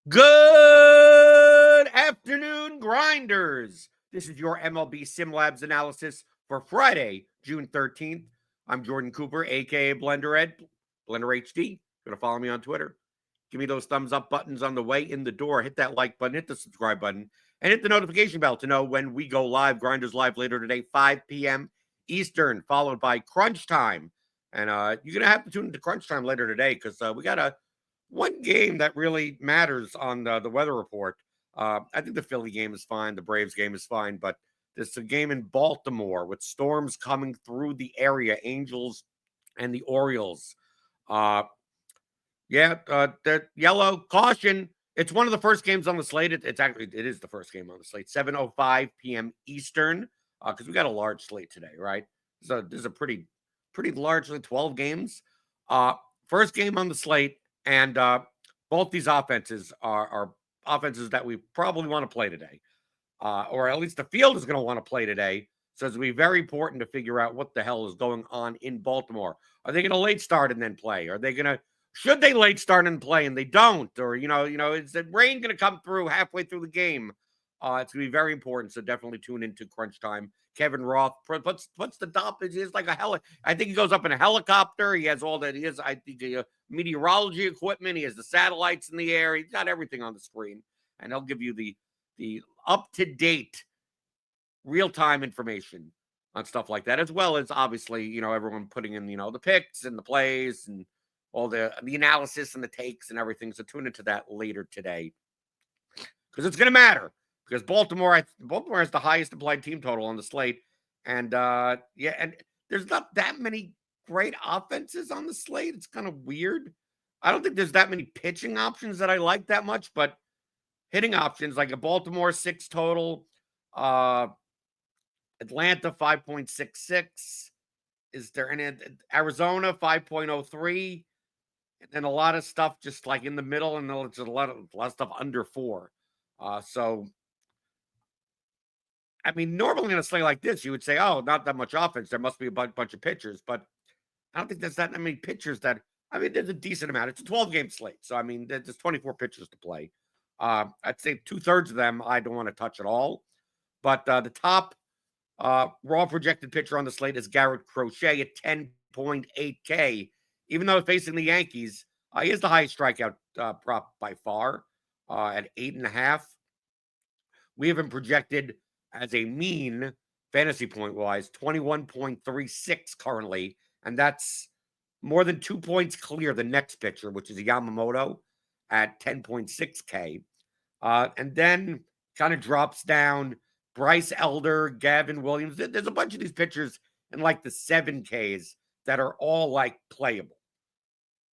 Good afternoon, grinders. This is your MLB SimLabs analysis for Friday, June 13th. I'm Jordan Cooper, aka BlenderHD, BlenderHD. Gonna follow me on Twitter. Give me those thumbs up buttons on the way in the door. Hit that like button, hit the subscribe button, and hit the notification bell to know when we go live. Grinders live later today, 5 p.m. Eastern, followed by Crunch Time. And you're gonna have to tune into Crunch Time later today because we got a one game that really matters on the weather report. I think the Philly game is fine. The Braves game is fine, but there's a game in Baltimore with storms coming through the area, Angels and the Orioles. Uh, the yellow caution. It's one of the first games on the slate. It is the first game on the slate. 7:05 p.m. Eastern. Because we got a large slate today, right? So there's a pretty largely 12 games. First game on the slate, and both these offenses are offenses that we probably want to play today, or at least the field is going to want to play today. So it's going to be very important to figure out what the hell is going on in Baltimore. Are they going to late start and then play? Are they going to should they late start and play and they don't? Or is the rain going to come through halfway through the game? It's going to be very important. So definitely tune into Crunch Time. Kevin Roth puts the top. It's like a heli. I think he goes up in a helicopter. He has all that. He has I think meteorology equipment. He has the satellites in the air. He's got everything on the screen, and he'll give you the up to date, real time information on stuff like that, as well as obviously everyone putting in the picks and the plays and all the analysis and the takes and everything. So tune into that later today because it's going to matter. Because Baltimore has the highest implied team total on the slate, and and there's not that many great offenses on the slate. It's kind of weird. I don't think there's that many pitching options that I like that much, but hitting options like a Baltimore 6 total, Atlanta 5.66. Is there any Arizona 5.03? And then a lot of stuff just like in the middle, and there's a lot of stuff under 4. So I mean, normally in a slate like this, you would say, "Oh, not that much offense. There must be a bunch of pitchers." But I don't think there's that many pitchers. I mean, there's a decent amount. It's a 12-game slate, so I mean, there's 24 pitchers to play. I'd say 2/3 of them I don't want to touch at all. But the top raw projected pitcher on the slate is Garrett Crochet at 10.8K. Even though facing the Yankees, he is the highest strikeout prop by far at 8.5. We have him projected as a mean fantasy point wise 21.36 currently, and that's more than 2 points clear the next pitcher, which is Yamamoto at 10.6K. And then kind of drops down Bryce Elder, Gavin Williams. There's a bunch of these pitchers in like the 7Ks that are all like playable.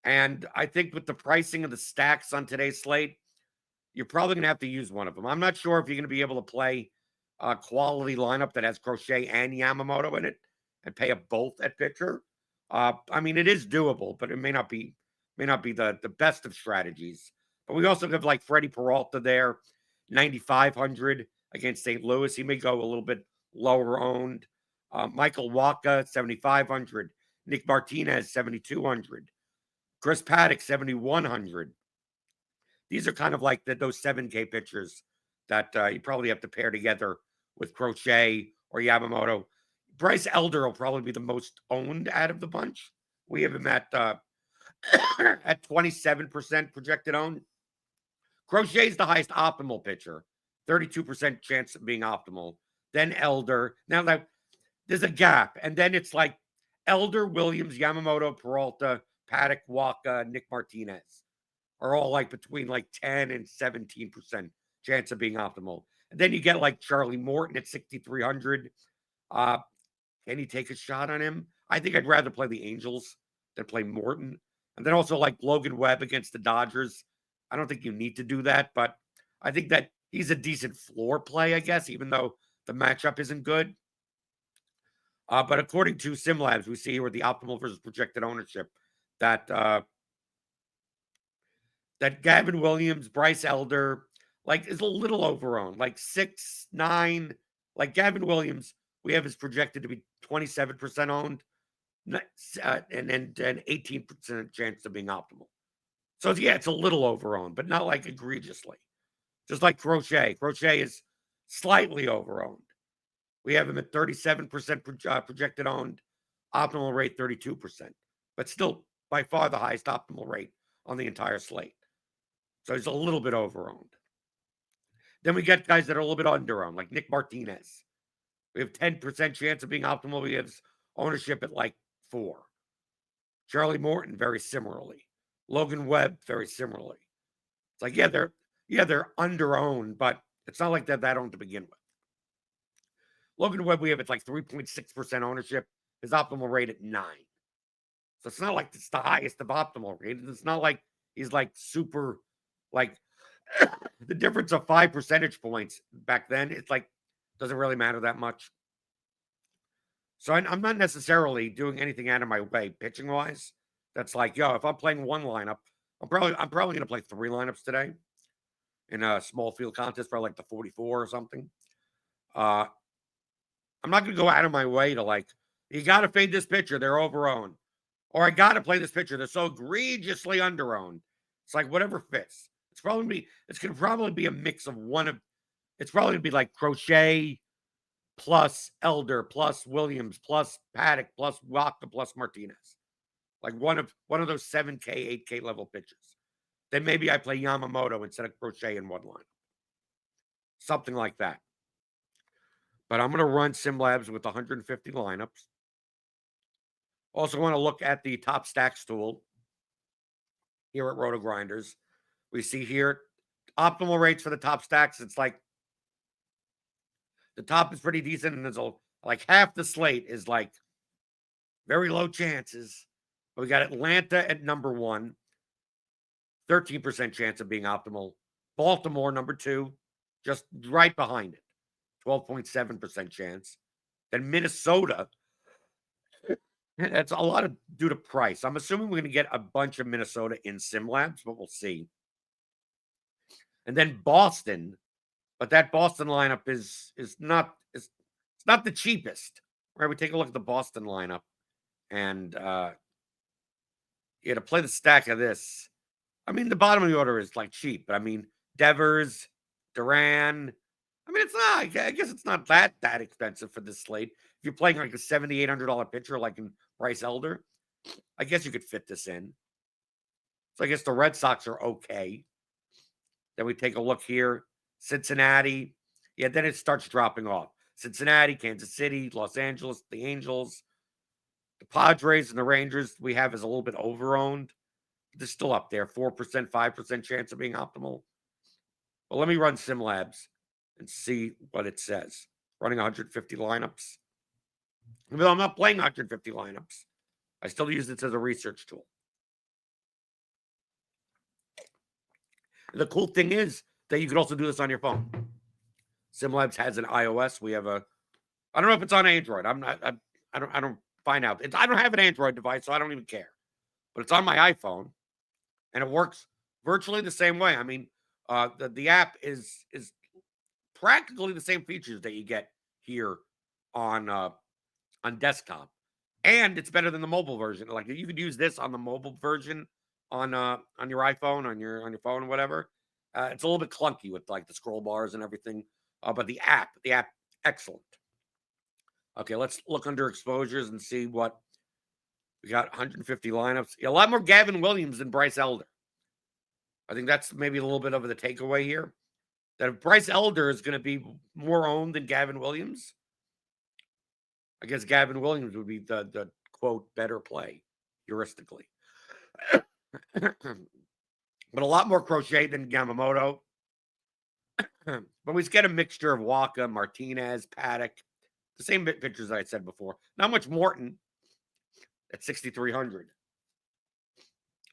And I think with the pricing of the stacks on today's slate, you're probably going to have to use one of them. I'm not sure if you're going to be able to play a quality lineup that has Crochet and Yamamoto in it and pay up both at pitcher. I mean, it is doable, but it may not be the best of strategies. But we also have like Freddie Peralta there, 9,500 against St. Louis. He may go a little bit lower owned. Michael Wacha, 7,500. Nick Martinez, 7,200. Chris Paddock, 7,100. These are kind of like those 7K pitchers that you probably have to pair together with Crochet or Yamamoto. Bryce Elder will probably be the most owned out of the bunch. We have him at 27% projected owned. Crochet is the highest optimal pitcher, 32% chance of being optimal. Then Elder. Now that there's a gap, and then it's like Elder, Williams, Yamamoto, Peralta, Paddock, Wacha, Nick Martinez are all like between like 10 and 17% chance of being optimal. And then you get like Charlie Morton at 6,300. Can you take a shot on him? I think I'd rather play the Angels than play Morton. And then also like Logan Webb against the Dodgers. I don't think you need to do that, but I think that he's a decent floor play, I guess, even though the matchup isn't good. But according to SimLabs, we see here with the optimal versus projected ownership that that Gavin Williams, Bryce Elder, like is a little overowned, like 6-9. Like Gavin Williams, we have is projected to be 27% owned, and 18% chance of being optimal. So, yeah, it's a little overowned, but not like egregiously. Just like Crochet. Crochet is slightly overowned. We have him at 37% projected owned, optimal rate 32%, but still by far the highest optimal rate on the entire slate. So he's a little bit overowned. Then we get guys that are a little bit underowned, like Nick Martinez. We have 10% chance of being optimal. We have ownership at like 4. Charlie Morton, very similarly. Logan Webb, very similarly. It's like, they're underowned, but it's not like they're that owned to begin with. Logan Webb, we have it's like 3.6% ownership. His optimal rate at 9. So it's not like it's the highest of optimal rate. It's not like he's like super, like the difference of 5 percentage points back then. It's like doesn't really matter that much. So I'm not necessarily doing anything out of my way pitching wise. That's like, if I'm playing one lineup, I'm probably going to play 3 lineups today in a small field contest, probably like the 44 or something. I'm not going to go out of my way to like, you got to fade this pitcher. They're overowned. Or I got to play this pitcher. They're so egregiously underowned. It's like whatever fits. It's going to probably be a mix of it's probably going to be like Crochet plus Elder plus Williams plus Paddock plus Waka plus Martinez. Like one of those 7K, 8K level pitchers. Then maybe I play Yamamoto instead of Crochet in one line. Something like that. But I'm going to run SimLabs with 150 lineups. Also want to look at the top stacks tool here at RotoGrinders. We see here optimal rates for the top stacks. It's like the top is pretty decent, and there's like half the slate is like very low chances. But we got Atlanta at number 1, 13% chance of being optimal. Baltimore, number 2, just right behind it, 12.7% chance. Then Minnesota, that's a lot of due to price. I'm assuming we're going to get a bunch of Minnesota in SimLabs, but we'll see. And then Boston, but that Boston lineup is not it's not the cheapest. Right? We take a look at the Boston lineup, and to play the stack of this. I mean, the bottom of the order is like cheap, but I mean, Devers, Duran. I mean, it's not. I guess it's not that expensive for this slate. If you're playing like a $7,800 pitcher, like in Bryce Elder, I guess you could fit this in. So I guess the Red Sox are okay. Then we take a look here. Cincinnati. Yeah, then it starts dropping off. Cincinnati, Kansas City, Los Angeles, the Angels, the Padres, and the Rangers we have is a little bit overowned. They're still up there, 4%, 5% chance of being optimal. But let me run SimLabs and see what it says. Running 150 lineups. Even though I'm not playing 150 lineups, I still use it as a research tool. The cool thing is that you can also do this on your phone. SimLabs has an iOS. We have I don't know if it's on Android. I don't find out. I don't have an Android device, so I don't even care. But it's on my iPhone, and it works virtually the same way. I mean, the app is practically the same features that you get here on desktop, and it's better than the mobile version. Like you could use this on the mobile version on your iPhone, on your phone, whatever. It's a little bit clunky with like the scroll bars and everything, but the app, excellent. Okay, let's look under exposures and see what we got. 150 lineups. A lot more Gavin Williams than Bryce Elder. I think that's maybe a little bit of the takeaway here. That if Bryce Elder is going to be more owned than Gavin Williams, I guess Gavin Williams would be the quote better play, heuristically. But a lot more Crochet than Yamamoto. But we get a mixture of Waka, Martinez, Paddock, the same pitchers I said before. Not much Morton at 6,300.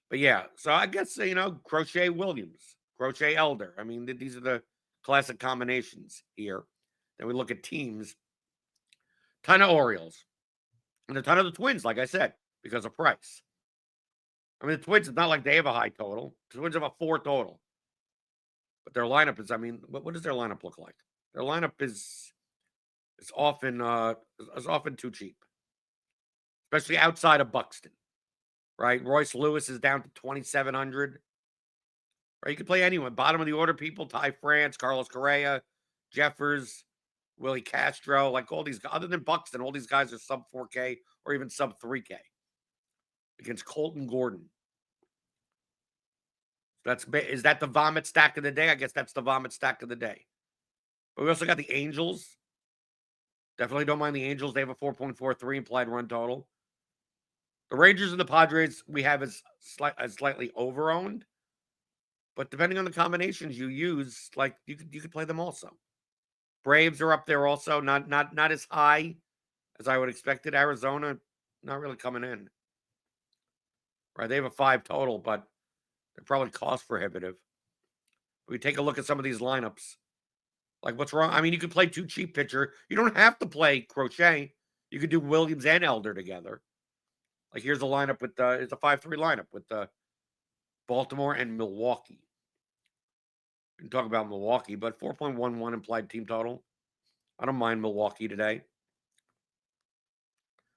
But yeah, so I guess, Crochet Williams, Crochet Elder. I mean, these are the classic combinations here. Then we look at teams. Ton of Orioles. And a ton of the Twins, like I said, because of price. I mean, the Twins, it's not like they have a high total. The Twins have a 4 total. But their lineup is, I mean, what does their lineup look like? Their lineup is often too cheap. Especially outside of Buxton. Right? Royce Lewis is down to 2,700. Right? You can play anyone. Bottom of the order people, Ty France, Carlos Correa, Jeffers, Willie Castro, like all these, other than Buxton, all these guys are sub 4K or even sub 3K against Colton Gordon. Is that the vomit stack of the day? I guess that's the vomit stack of the day. But we also got the Angels. Definitely don't mind the Angels. They have a 4.43 implied run total. The Rangers and the Padres we have as slightly over-owned. But depending on the combinations you use, like you could play them also. Braves are up there also, not as high as I would expected. Arizona, not really coming in. Right, they have a 5 total, but they're probably cost prohibitive. We take a look at some of these lineups. Like, what's wrong? I mean, you could play 2 cheap pitcher. You don't have to play Crochet. You could do Williams and Elder together. Like, here's a lineup with it's a 5-3 lineup with Baltimore and Milwaukee. We can talk about Milwaukee, but 4.11 implied team total. I don't mind Milwaukee today.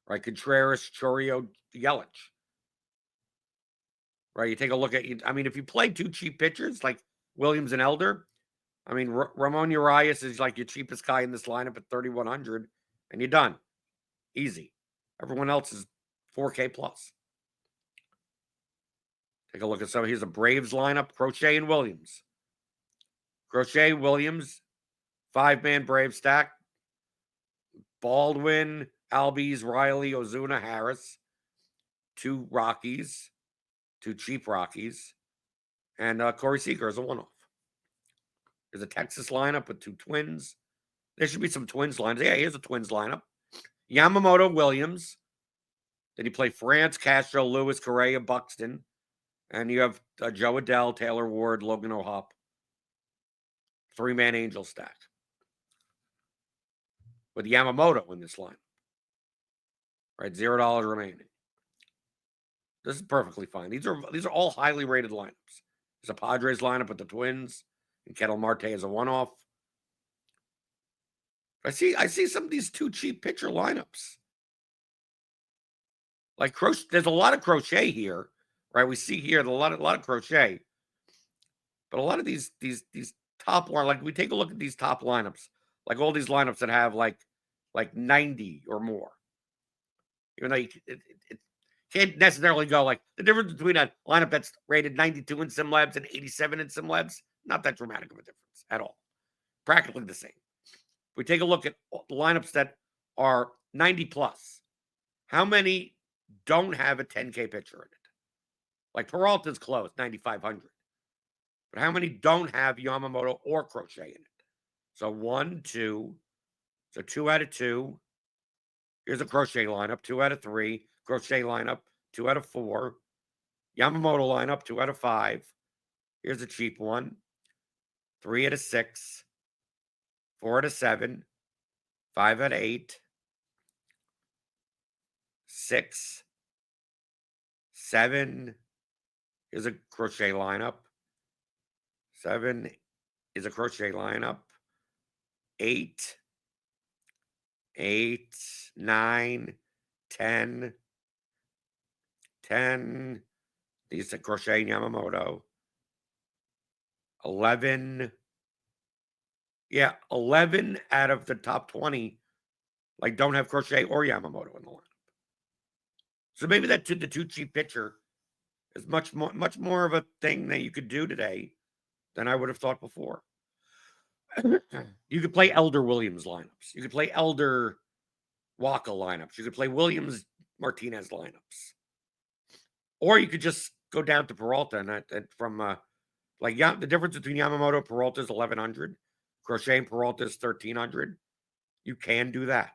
Right, Contreras, Chorio, Yelich. Right, you take a look at. I mean, if you play 2 cheap pitchers like Williams and Elder, I mean, Ramon Urias is like your cheapest guy in this lineup at 3,100, and you're done. Easy. Everyone else is 4K plus. Take a look at some. Here's a Braves lineup: Crochet and Williams. Crochet, Williams, 5-man Brave stack. Baldwin, Albies, Riley, Ozuna, Harris. 2 Rockies, 2 cheap Rockies, and Corey Seager is a one-off. There's a Texas lineup with 2 Twins. There should be some Twins lines. Yeah, here's a Twins lineup. Yamamoto, Williams. Then you play France, Castro, Lewis, Correa, Buxton. And you have Joe Adell, Taylor Ward, Logan O'Hoppe. 3-man Angel stack. With Yamamoto in this line. Right, $0 remaining. This is perfectly fine. These are all highly rated lineups. There's a Padres lineup with the Twins. And Ketel Marte is a one-off. I see some of these 2 cheap pitcher lineups. Like there's a lot of Crochet here, right? We see here a lot of Crochet, but a lot of these top line, like we take a look at these top lineups, like all these lineups that have like 90 or more. Even though it can't necessarily go like the difference between a lineup that's rated 92 in SimLabs and 87 in SimLabs, not that dramatic of a difference at all. Practically the same. If we take a look at the lineups that are 90 plus, how many don't have a 10K pitcher in it? Like Peralta's close, 9,500. But how many don't have Yamamoto or Crochet in it? So 1, 2. So 2 out of 2. Here's a Crochet lineup, 2 out of 3. Crochet lineup, 2 out of 4. Yamamoto lineup, 2 out of 5. Here's a cheap one, 3 out of 6. 4 out of 7. 5 out of 8. 6. 7. Here's a Crochet lineup. 7 is a Crochet lineup. 8. 8, 9, 10. 10. These are Crochet Yamamoto. 11. Yeah, 11 out of the top 20 like don't have Crochet or Yamamoto in the lineup. So maybe the 2 cheap pitcher is much more of a thing that you could do today than I would have thought before. You could play Elder Williams lineups. You could play Elder Waka lineups. You could play Williams Martinez lineups. Or you could just go down to Peralta and from the difference between Yamamoto and Peralta is 1,100. Crochet and Peralta is 1,300. You can do that.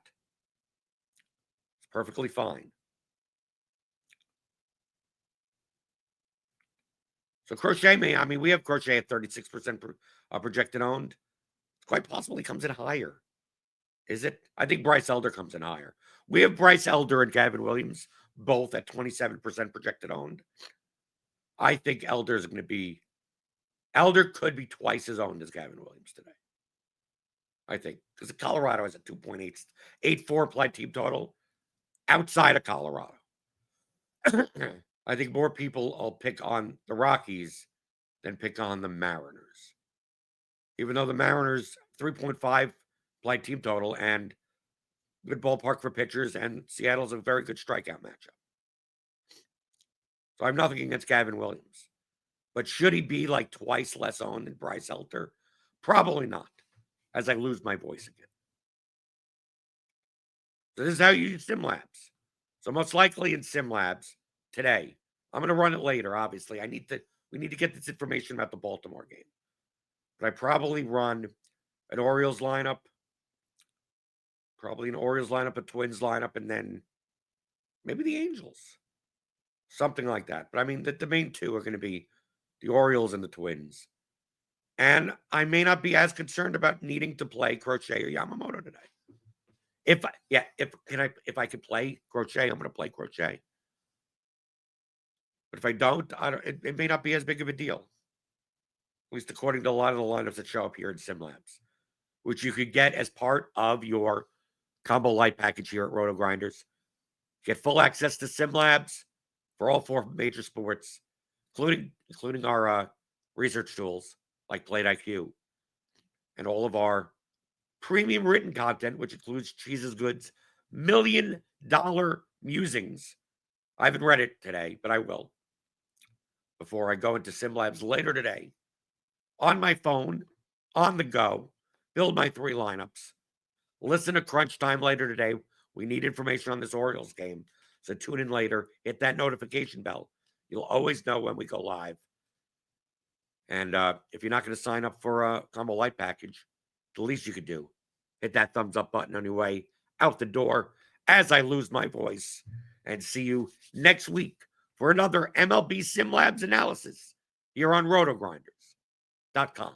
It's perfectly fine. So Crochet we have Crochet at 36% projected owned. It's quite possible he comes in higher. Is it? I think Bryce Elder comes in higher. We have Bryce Elder and Gavin Williams both at 27% projected owned. I think Elder could be twice as owned as Gavin Williams today. I think because Colorado has a 2.84 applied team total outside of Colorado. I think more people will pick on the Rockies than pick on the Mariners. Even though the Mariners 3.5 play team total and good ballpark for pitchers, and Seattle's a very good strikeout matchup. So I have nothing against Gavin Williams. But should he be like twice less owned than Bryce Elder? Probably not, as I lose my voice again. So this is how you use SimLabs. So most likely in SimLabs today, I'm going to run it later, obviously. We need to get this information about the Baltimore game. But I probably run an Orioles lineup, a Twins lineup, and then maybe the Angels. Something like that. But I mean, the main two are going to be the Orioles and the Twins. And I may not be as concerned about needing to play Crochet or Yamamoto today. If I could play Crochet, I'm going to play Crochet. But if I don't, it may not be as big of a deal. At least according to a lot of the lineups that show up here in SimLabs, which you could get as part of your Combo Light package here at RotoGrinders. Get full access to SimLabs for all 4 major sports, including our research tools like Plate IQ, and all of our premium written content, which includes Cheese's Goods $1 million musings. I haven't read it today, but I will before I go into SimLabs later today. On my phone, on the go, build my 3 lineups. Listen to Crunch Time later today. We need information on this Orioles game. So tune in later. Hit that notification bell. You'll always know when we go live. And if you're not going to sign up for a Combo Light package, the least you could do, hit that thumbs up button on your way out the door as I lose my voice. And see you next week for another MLB SimLabs analysis here on RotoGrinders.com.